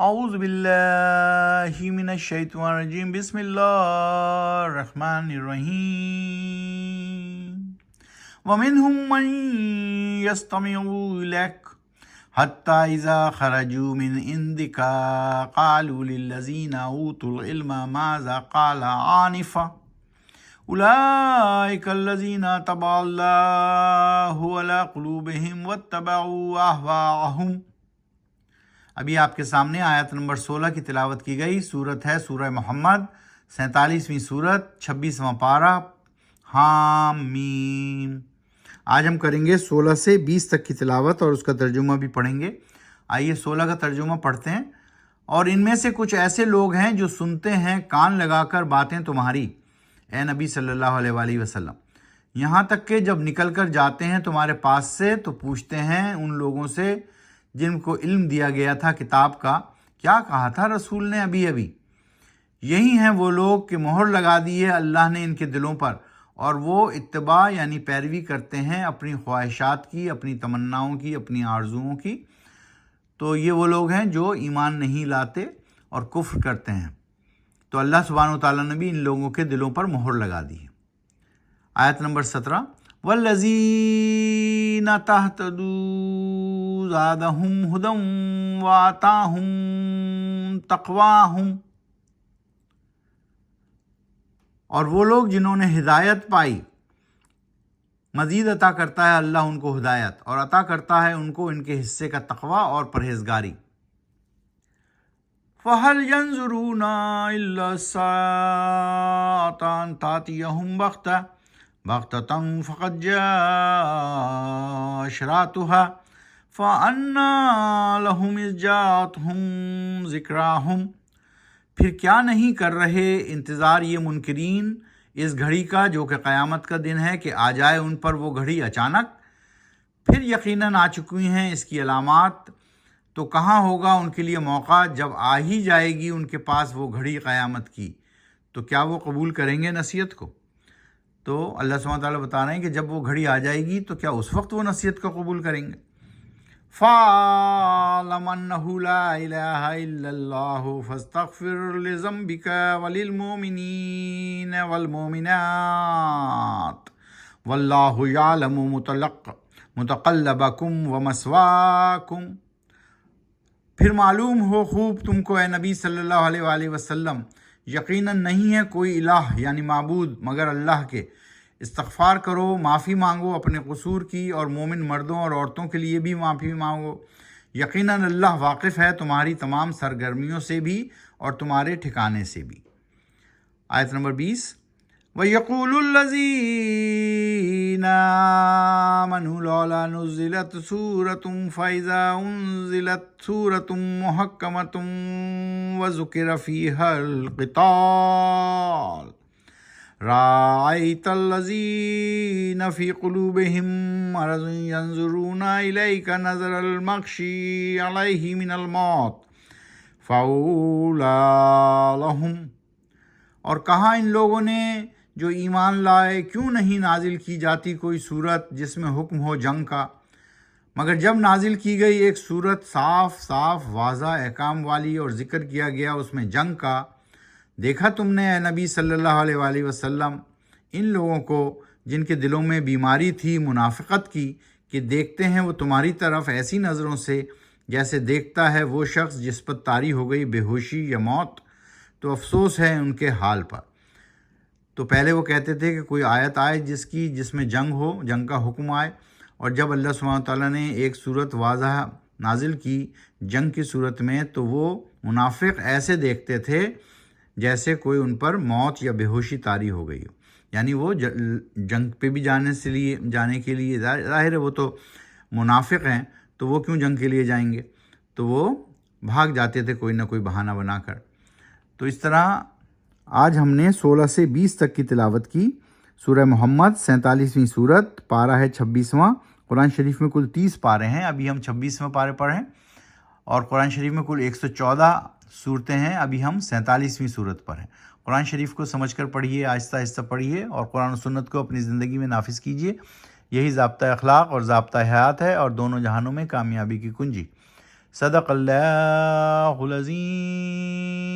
اعوذ باللہ من الشیطان الرجیم بسم اللہ الرحمن الرحیم ومنہم من یستمع الیک حتی اذا خرجوا من عندک قالوا للذین اوتوا العلم ماذا قال آنفا اولئک الذین طبع اللہ علی قلوبہم واتبعوا اہواءہم۔ ابھی آپ کے سامنے آیت نمبر 16 کی تلاوت کی گئی۔ سورت ہے سورہ محمد، 47ویں سورت، 26واں پارہ، حامیم۔ آج ہم کریں گے 16 سے 20 تک کی تلاوت اور اس کا ترجمہ بھی پڑھیں گے۔ آئیے 16 کا ترجمہ پڑھتے ہیں۔ اور ان میں سے کچھ ایسے لوگ ہیں جو سنتے ہیں کان لگا کر باتیں تمہاری، اے نبی صلی اللہ علیہ وآلہ وسلم، یہاں تک کہ جب نکل کر جاتے ہیں تمہارے پاس سے تو پوچھتے ہیں ان لوگوں سے جن کو علم دیا گیا تھا کتاب کا، کیا کہا تھا رسول نے ابھی ابھی؟ یہی ہیں وہ لوگ کہ مہر لگا دی ہے اللہ نے ان کے دلوں پر، اور وہ اتباع یعنی پیروی کرتے ہیں اپنی خواہشات کی، اپنی تمناؤں کی، اپنی آرزوؤں کی۔ تو یہ وہ لوگ ہیں جو ایمان نہیں لاتے اور کفر کرتے ہیں۔ تو اللہ سبحانہ وتعالیٰ نے بھی ان لوگوں کے دلوں پر مہر لگا دی ہے۔ آیت نمبر 17، وَالَّذِينَ تَهْتَدُوا زَادَهُمْ هُدًى وَآتَاهُمْ تَقْوَاهُمْ۔ اور وہ لوگ جنہوں نے ہدایت پائی، مزید عطا کرتا ہے اللہ ان کو ہدایت، اور عطا کرتا ہے ان کو ان کے حصے کا تقوی اور پرہیزگاری۔ فَهَلْ يَنظُرُونَ إِلَّا السَّاعَةَ أَن تَأْتِيَهُمْ بَغْتَةً فَقَدْ جَاءَ أَشْرَاطُهَا فَأَنَّىٰ لَهُمْ إِذْ جَاءَتْهُمْ ذِكْرَاهُمْ۔ پھر کیا نہیں کر رہے انتظار یہ منکرین اس گھڑی کا جو کہ قیامت کا دن ہے کہ آ جائے ان پر وہ گھڑی اچانک۔ پھر یقیناً آ چکی ہیں اس کی علامات، تو کہاں ہوگا ان کے لیے موقع جب آ ہی جائے گی ان کے پاس وہ گھڑی قیامت کی، تو کیا وہ قبول کریں گے نصیحت کو؟ تو اللہ سبحانہ وتعالیٰ بتا رہے ہیں کہ جب وہ گھڑی آ جائے گی تو کیا اس وقت وہ نصیحت کو قبول کریں گے؟ فَاعْلَمْ أَنَّهُ لَا إِلَٰهَ إِلَّا اللَّهُ فَاسْتَغْفِرْ لِذَنبِكَ وَلِلْمُؤْمِنِينَ وَالْمُؤْمِنَاتِ وَاللَّهُ يَعْلَمُ مُتَقَلَّبَكُمْ وَمَثْوَاكُمْ۔ پھر معلوم ہو خوب تم کو اے نبی صلی اللہ علیہ وآلہ وسلم، یقیناً نہیں ہے کوئی الہ یعنی معبود مگر اللہ کے۔ استغفار کرو، معافی مانگو اپنے قصور کی، اور مومن مردوں اور عورتوں کے لیے بھی معافی مانگو۔ یقیناً اللہ واقف ہے تمہاری تمام سرگرمیوں سے بھی اور تمہارے ٹھکانے سے بھی۔ آیت نمبر 20، وَيَقُولُ الَّذِينَ آمَنُوا لَوْلَا نُزِّلَتْ سُورَةٌ فَإِذَا أُنزِلَتْ سُورَةٌ مُحَكَّمَةٌ وَذُكِرَ فِيهَا الْقِتَالُ رَأَيْتَ الَّذِينَ فِي قُلُوبِهِم مَّرَضٌ يَنظُرُونَ إِلَيْكَ نَظَرَ الْمَغْشِيِّ عَلَيْهِ مِنَ الْمَوْتِ فَأَوْلَىٰ لَهُمْ۔ اور کہا ان لوگوں نے جو ایمان لائے، کیوں نہیں نازل کی جاتی کوئی صورت جس میں حکم ہو جنگ کا؟ مگر جب نازل کی گئی ایک صورت صاف صاف واضح احکام والی اور ذکر کیا گیا اس میں جنگ کا، دیکھا تم نے اے نبی صلی اللہ علیہ وآلہ وسلم ان لوگوں کو جن کے دلوں میں بیماری تھی منافقت کی، کہ دیکھتے ہیں وہ تمہاری طرف ایسی نظروں سے جیسے دیکھتا ہے وہ شخص جس پر طاری ہو گئی بے ہوشی یا موت۔ تو افسوس ہے ان کے حال پر۔ تو پہلے وہ کہتے تھے کہ کوئی آیت آئے جس میں جنگ ہو، جنگ کا حکم آئے، اور جب اللہ سبحانہ تعالیٰ نے ایک صورت واضح نازل کی جنگ کی صورت میں، تو وہ منافق ایسے دیکھتے تھے جیسے کوئی ان پر موت یا بے ہوشی طاری ہو گئی ہو، یعنی وہ جنگ پہ بھی جانے کے لیے ظاہر ہے وہ تو منافق ہیں، تو وہ کیوں جنگ کے لیے جائیں گے؟ تو وہ بھاگ جاتے تھے کوئی نہ کوئی بہانہ بنا کر۔ تو اس طرح آج ہم نے 16 سے 20 تک کی تلاوت کی۔ سورہ محمد 47ویں سورت، پارہ ہے 26واں۔ قرآن شریف میں کل 30 پارے ہیں، ابھی ہم 26ویں پارے پڑھیں، اور قرآن شریف میں کل 114 صورتیں ہیں، ابھی ہم 47ویں صورت پر ہیں۔ قرآن شریف کو سمجھ کر پڑھیے، آہستہ آہستہ پڑھیے، اور قرآن و سنت کو اپنی زندگی میں نافذ کیجیے۔ یہی ضابطہ اخلاق اور ضابطہ حیات ہے، اور دونوں جہانوں میں کامیابی کی کنجی۔ صدق اللہ العظیم.